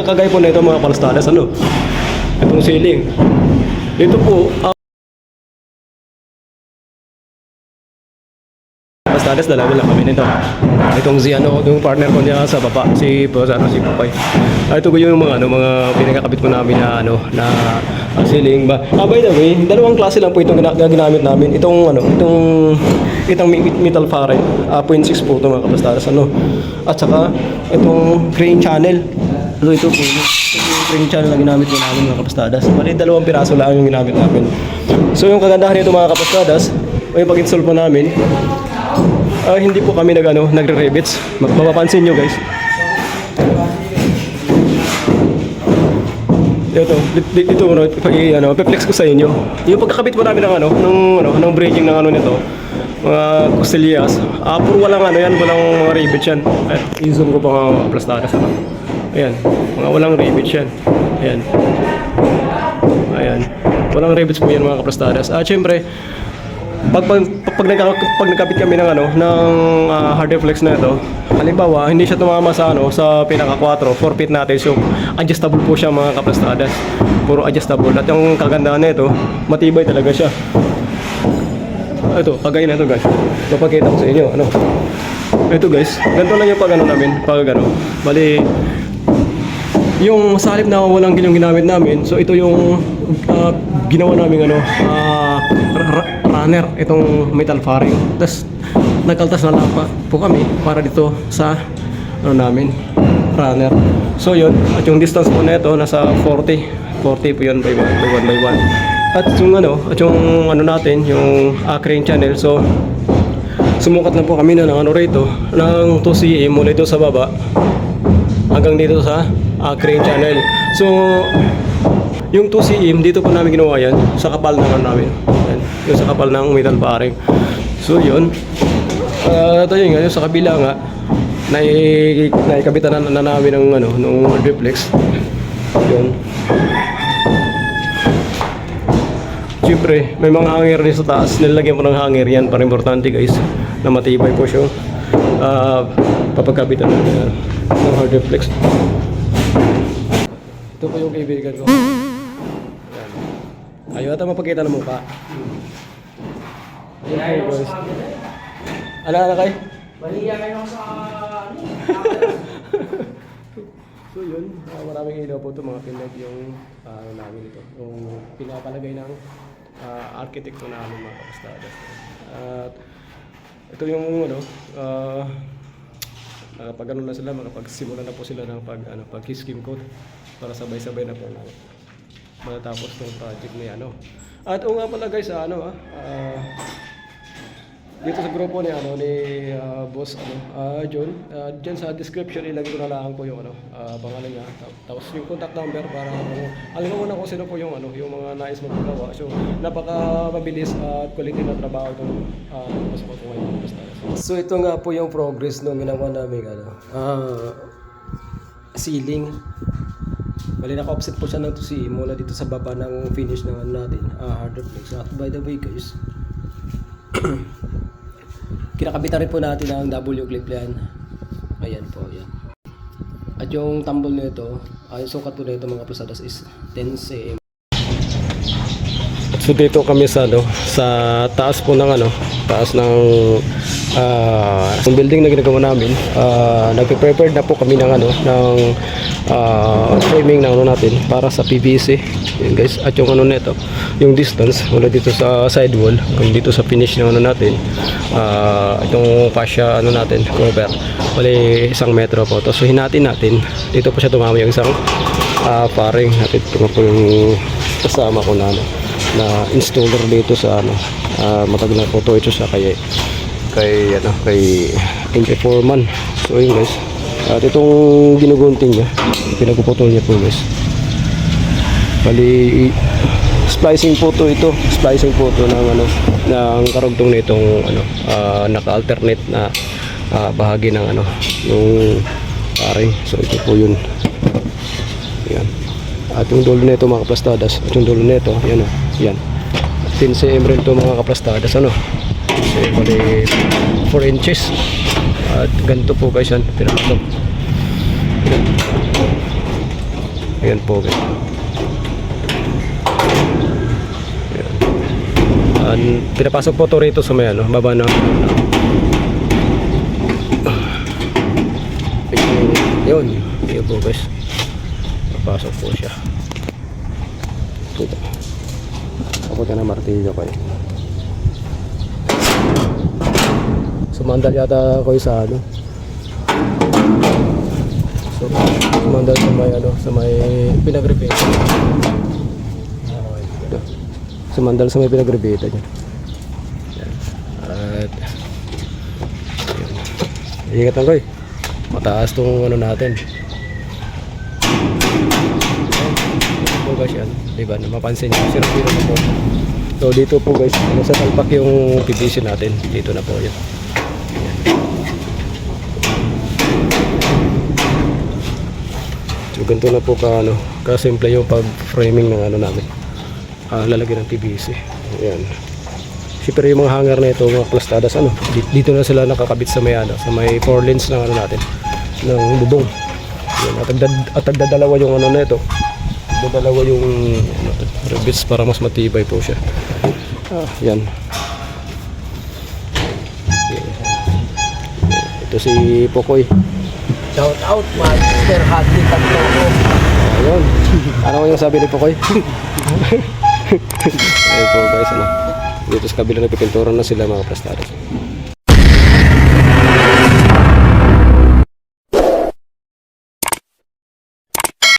kagaya po na ito mga palastadas, ano? Itong ceiling. Ito po, palastadas, dalawa lang kami nito. Itong si ano, yung partner ko niya sa baba, si Papay. Ito ko yung mga mga pinakakabit ko namin na na ceiling ba. By the way, dalawang klase lang po itong ginamit namin. Itong metal frame, 0.6 po ito mga kapalastadas, ano. At saka itong crane channel. So ito po yung crane channel na ginamit ko namin mga kapalastadas. Bali dalawang piraso lang yung ginamit namin. So yung kagandahan nito mga kapalastadas, yung pag-install po namin, hindi po kami nagre-rivets. Mapapansin nyo guys. Dito pe-flex ko sa inyo. Yung pagkakabit po namin ng braking ng nito, mga costillas. Puro walang walang rivets yan. I-zoom ko pa mga plastadas. Ayan, mga walang rivets yan. Ayan. Ayan. Walang rivets po yan mga kaplastadas. Syempre, pag nagkabit kami ng hard flex na ito, halimbawa hindi siya tumama sa sa pinaka 4 feet natin, so adjustable po siya mga kaplastadas, puro adjustable. At yung kagandahan nito, matibay talaga siya. Ito, kagaya na ito guys, papakita ko sa inyo ito guys, ganito lang yung namin bali yung salip na walang yung ginamit namin. So ito yung ginawa namin runner, itong metal fairing. Tapos nagkaltas na lang po kami para dito sa namin runner. So yun, at yung distance po na ito nasa 40 po yun by 1 by 1. At yung natin, yung crane channel. So sumukat na po kami ng rito ng 2 cm mula dito sa baba hanggang dito sa crane channel. So yung 2 cm dito po namin ginawa yan sa kapal namin. Yan, yung sa kapal ng metal fairing. So yun. Ito yun nga, yung sa kabila nga naikabitan na namin ng reflex. Yun. Siyempre, may mga hanger din sa taas. Nilagyan po ng hanger yan para importante guys na matibay po siya. Papagkabitan ng hard reflex. Ito po yung kaibigan ko. Ayaw ata mapakita ng mukha. Ayan po guys. Ano kayo? Baliya kayo sa So yun, maraming ilaw po ito mga pinag yung namin ito. Yung pinapalagay ng architect ko namin mga kapastadas. At ito yung pag na sila, makapagsimula na po sila ng pag-skim coat para sabay-sabay na po matatapos ng project ni At nga pala guys, dito sa grupo ni boss John, diyan sa description ilagay ko na lang po yung pangalan niya, tapos yung contact number para alam mo na kung sino po yung yung mga nais magagawa. So napaka-mabilis at quality na trabaho itong boss ko ngayon. So ito nga po yung progress nung ginawa namin ceiling. Bali naka-offset po siya ng 2 cm mula dito sa baba ng finish ng natin, hard reflex. At by the way guys, kinakabitan rin po natin ang W clip yan. Ayan po, yan. At yung tumble nito, yung sukat po nito mga plastadas is 10 cm. So dito kami sa taas po ng taas ng building na ginagawa namin. Nagpe-prepare na po kami ng framing ng natin para sa PVC. Yan guys. At yung nito, yung distance mula dito sa sidewall hanggang dito sa finish ng natin. Itong fascia natin, cover. Bali 1 metro po to. So hinatin natin. Dito po siya tumama yung isang paring. At ito po yung kasama ko na installer dito sa matagal na po ito sa kay MP4 man. So yun guys. At itong ginugunting niya, pinagpuputol niya po guys. Bali splicing po to ng karugtong nitong naka-alternate na bahagi ng yung paring. So ito po yun. Yan. At yung dulo nito mga kaplastadas, at yung dulo nito, yan yan. 10 cm rin ito mga kaplastadas, So bali 4 inches. At ganito po guys yan, pinakatok. Ayan po guys. Pinapasok po to rito sa may ano, baba na. Yun, yun po guys. Papasok po siya. Ito. Papunta na martilyo kayo. Sumandal yata ako sa ano. So, sumandal sa may ano, sa may pinag-repair. Sumandal sa may pinag-repair niya. At ingat lang koy. Mataas tong ano natin. Ito guys yan. Diba? Mapansin nyo. Sirapiro na po. So dito po guys. Sa talpak yung PVC natin. Dito na po yun. So ganito na po ka ano. Kasimple yung pag-framing ng ano namin. Lalagyan ng PVC. Ayan. Pero yung mga hanger na ito, mga plastadas, ano, dito na sila nakakabit sa may ano, sa may 4 lanes ng ano natin, ng bubong. Yan, at tagdadalawa yung ano na ito. Tagdadalawa yung ano, rivets para mas matibay po siya. Yan. Ito si Pokoy. Shout out Master Hadley Tagtoko. Ayun. Ano yung sabi ni Pokoy? Ayun po guys, ano. Dito sa kabila na pipinturan na sila mga plastadas.